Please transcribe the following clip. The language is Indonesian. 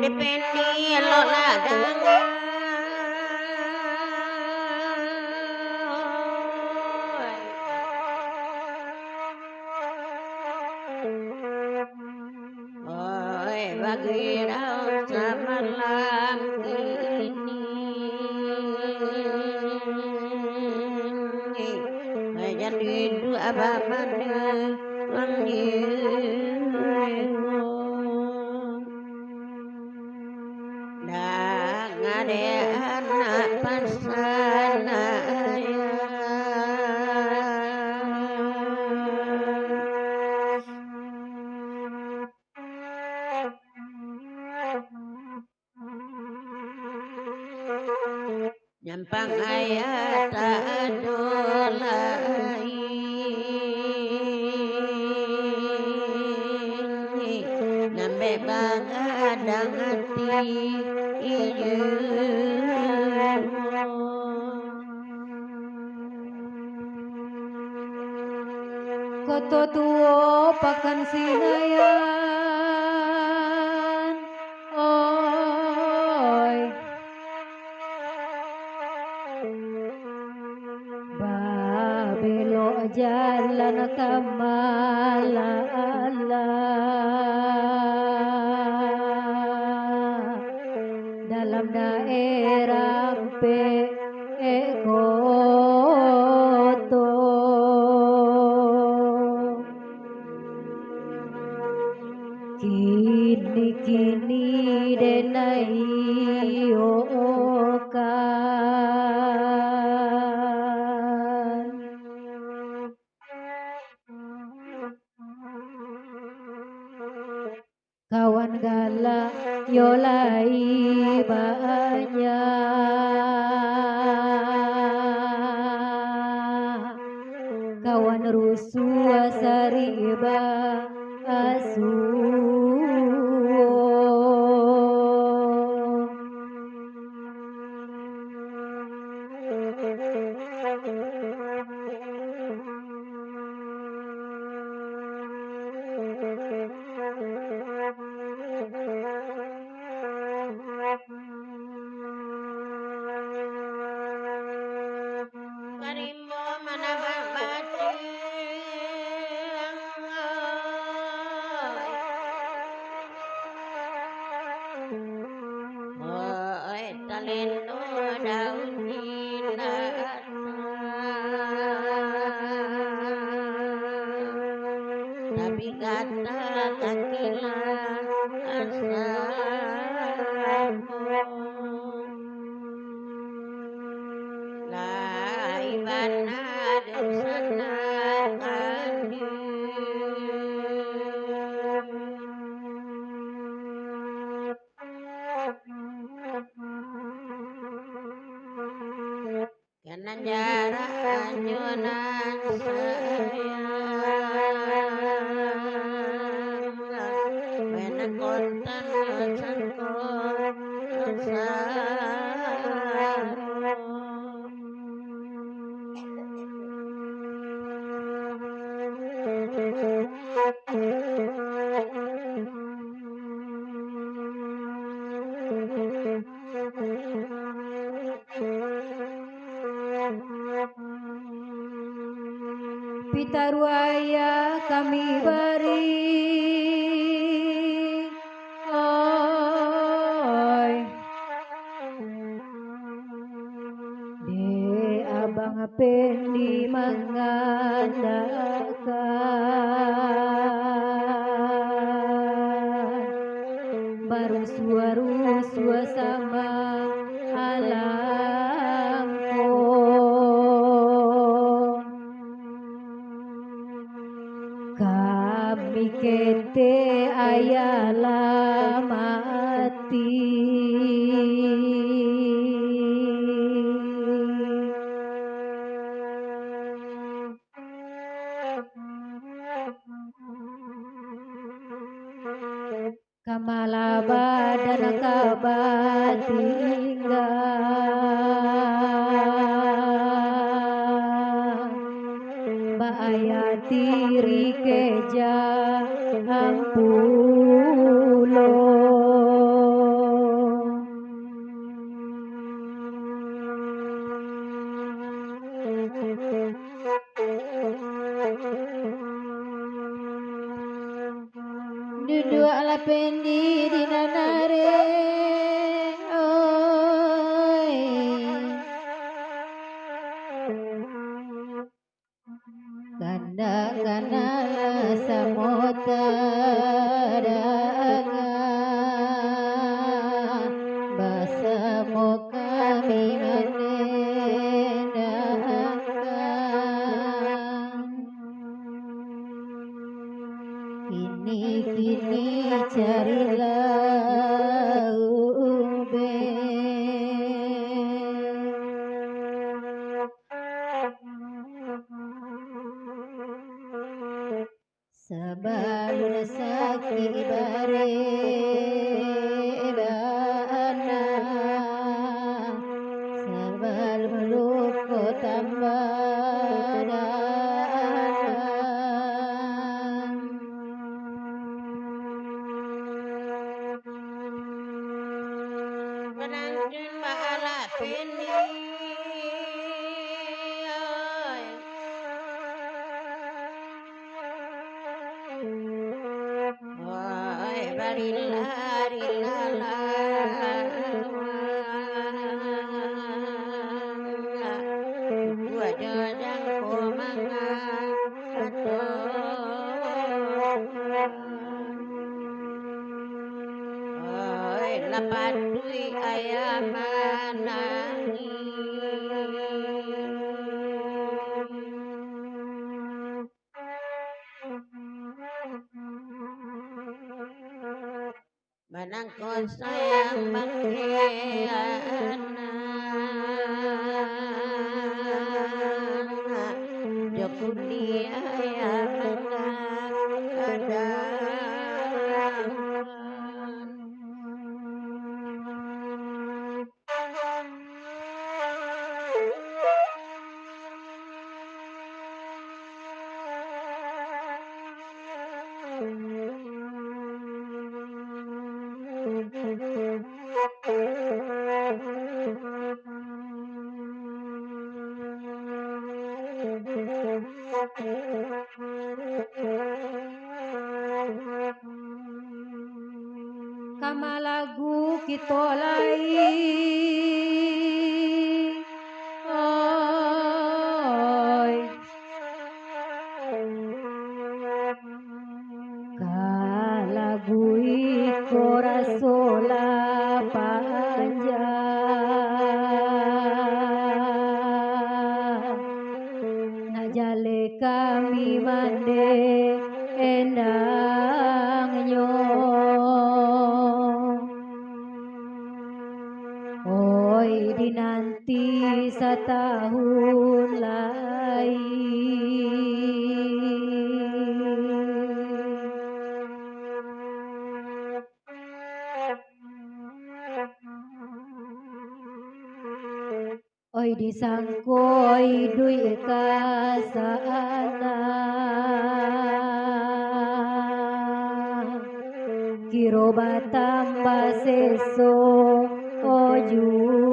Dependi lo ladang oi bagi rasa malam ini jadi dua bamane dan ada anak pasanaya nyampang ayat adolai nambe bagadang hati Koto tuo pakan sinayan oi babelo jalan kamala dalam daerah Koto kini denai okan kawan gala yolai banyak kawan rusuh sariba karimbo mana babati oi talendo daun jilat tapi kata takila lai bana desana kanan jarak anjunan sayang wena kontan sangkon Pitaruaya kami bari oi de abang pendi mengadakan baru suara sama alamku kami kete ayala mati kamala badan kabatingga bahaya tiri keja ampulo pendi dinanare oi ganda kana samota danga basa mo kami kini carilah ube sabalun sakit bare bana sabal meluko tambah Penanjun maala pendi oi barilala gua jojang komanga oi lapatui ayamanani Manangkon sayang bangkeana Jokunia ya ada kamalagu kitolai oi kalagui korasola panjang najale kami mande endangnya oi dinanti setahun oi disangkoi duit kasana kiro batamba seso ojur